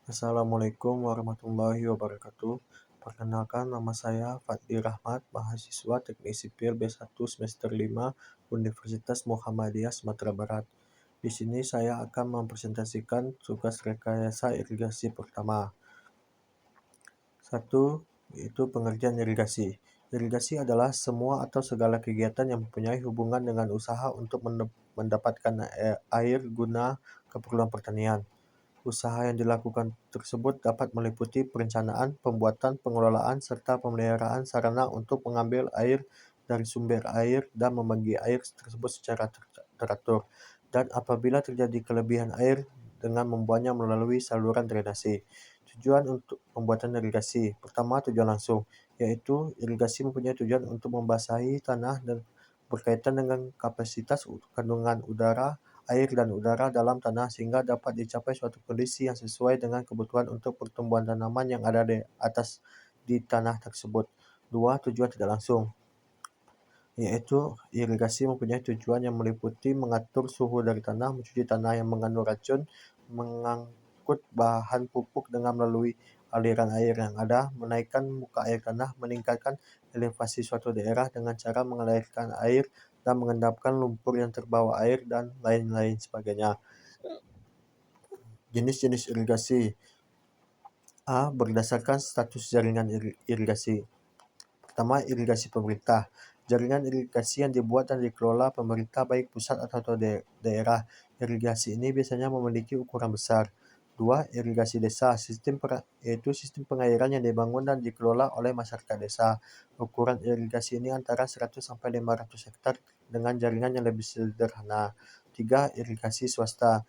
Assalamualaikum warahmatullahi wabarakatuh. Perkenalkan, nama saya Fadli Rahmat, mahasiswa Teknik Sipil B1 semester 5 Universitas Muhammadiyah Sumatera Barat. Di sini saya akan mempresentasikan tugas rekayasa irigasi pertama. 1. Yaitu pengerjaan irigasi. Irigasi adalah semua atau segala kegiatan yang mempunyai hubungan dengan usaha untuk mendapatkan air guna keperluan pertanian. Usaha yang dilakukan tersebut dapat meliputi perencanaan, pembuatan, pengelolaan, serta pemeliharaan sarana untuk mengambil air dari sumber air dan membagi air tersebut secara teratur, dan apabila terjadi kelebihan air dengan membuangnya melalui saluran drainase. Tujuan untuk pembuatan irigasi. Pertama, tujuan langsung, yaitu irigasi mempunyai tujuan untuk membasahi tanah dan berkaitan dengan kapasitas kandungan udara, air dan udara dalam tanah sehingga dapat dicapai suatu kondisi yang sesuai dengan kebutuhan untuk pertumbuhan tanaman yang ada di tanah tersebut. 2. Tujuan tidak langsung, yaitu irigasi mempunyai tujuan yang meliputi mengatur suhu dari tanah, mencuci tanah yang mengandung racun, mengangkut bahan pupuk dengan melalui aliran air yang ada, menaikkan muka air tanah, meningkatkan elevasi suatu daerah dengan cara mengalirkan air dan mengendapkan lumpur yang terbawa air, dan lain-lain sebagainya. Jenis-jenis irigasi. A. Berdasarkan status jaringan irigasi. Pertama, irigasi pemerintah. Jaringan irigasi yang dibuat dan dikelola pemerintah baik pusat atau daerah. Irigasi ini biasanya memiliki ukuran besar. 2. Irigasi desa, yaitu sistem pengairan yang dibangun dan dikelola oleh masyarakat desa. Ukuran irigasi ini antara 100 sampai 500 hektar dengan jaringan yang lebih sederhana. 3. Irigasi swasta,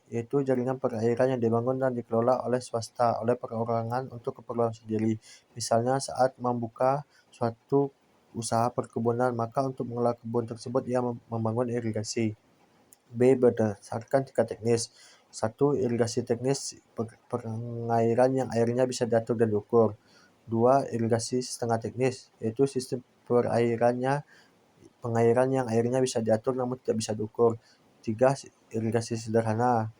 yaitu jaringan perairan yang dibangun dan dikelola oleh swasta, oleh perorangan untuk keperluan sendiri. Misalnya saat membuka suatu usaha perkebunan, maka untuk mengelola kebun tersebut ia membangun irigasi. B. Berdasarkan tingkat teknis. 1. Irigasi teknis, pengairan yang airnya bisa diatur dan diukur. 2. Irigasi setengah teknis, yaitu sistem pengairan yang airnya bisa diatur namun tidak bisa diukur. 3. Irigasi sederhana,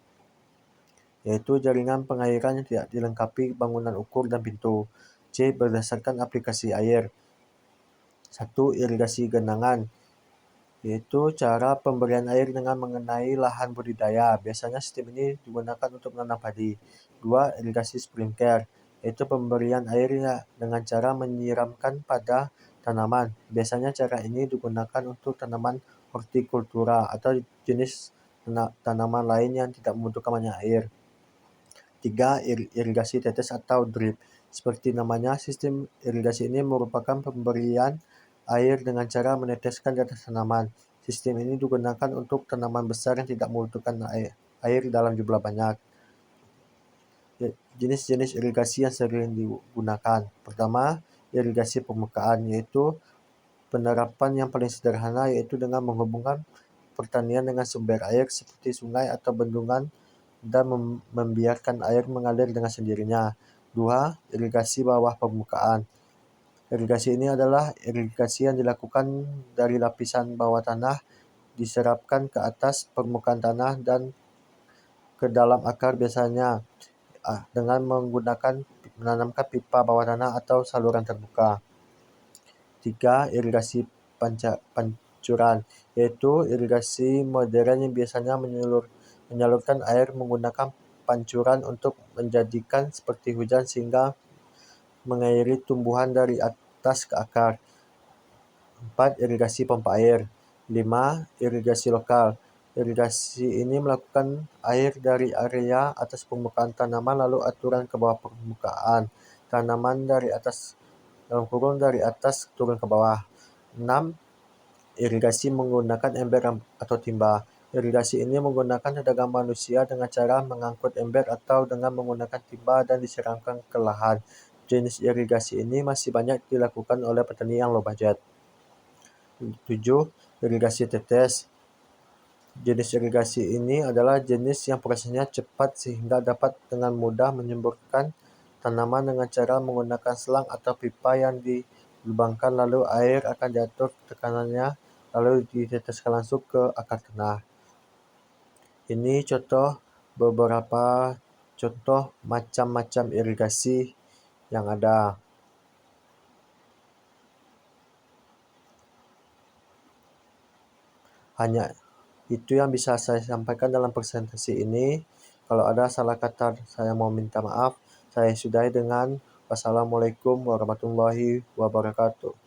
yaitu jaringan pengairan yang tidak dilengkapi bangunan ukur dan pintu. C. Berdasarkan aplikasi air. 1. Irigasi genangan, yaitu cara pemberian air dengan mengenai lahan budidaya. Biasanya sistem ini digunakan untuk menanam padi. 2. Irigasi sprinkler, yaitu pemberian air dengan cara menyiramkan pada tanaman. Biasanya cara ini digunakan untuk tanaman hortikultura atau jenis tanaman lain yang tidak membutuhkan banyak air. 3. Irigasi tetes atau drip. Seperti namanya, sistem irigasi ini merupakan pemberian air dengan cara meneteskan di atas tanaman. Sistem ini digunakan untuk tanaman besar yang tidak membutuhkan air dalam jumlah banyak. Jenis-jenis irigasi yang sering digunakan. Pertama, irigasi permukaan, yaitu penerapan yang paling sederhana, yaitu dengan menghubungkan pertanian dengan sumber air seperti sungai atau bendungan dan membiarkan air mengalir dengan sendirinya. 2. Irigasi bawah permukaan. Irigasi ini adalah irigasi yang dilakukan dari lapisan bawah tanah, diserapkan ke atas permukaan tanah dan ke dalam akar, biasanya dengan menanamkan pipa bawah tanah atau saluran terbuka. 3. Irigasi pancuran, yaitu irigasi modern yang biasanya menyalurkan air menggunakan pancuran untuk menjadikan seperti hujan sehingga mengairi tumbuhan dari atas ke akar. 4. Irigasi pompa air. 5. Irigasi lokal. Irigasi ini melakukan air dari area atas permukaan tanaman lalu aturan ke bawah permukaan tanaman dari atas turun ke bawah. 6. Irigasi menggunakan ember atau timba. Irigasi ini menggunakan tenaga manusia dengan cara mengangkut ember atau dengan menggunakan timba dan disiramkan ke lahan. Jenis irigasi ini masih banyak dilakukan oleh petani yang low budget. 7. Irigasi tetes. Jenis irigasi ini adalah jenis yang prosesnya cepat sehingga dapat dengan mudah menyemburkan tanaman dengan cara menggunakan selang atau pipa yang dilubangkan, lalu air akan diatur tekanannya lalu diteteskan langsung ke akar tanah. Ini contoh beberapa contoh macam-macam irigasi yang ada. Hanya itu yang bisa saya sampaikan dalam presentasi ini. Kalau ada salah kata, saya mau minta maaf. Saya sudahi dengan wassalamualaikum warahmatullahi wabarakatuh.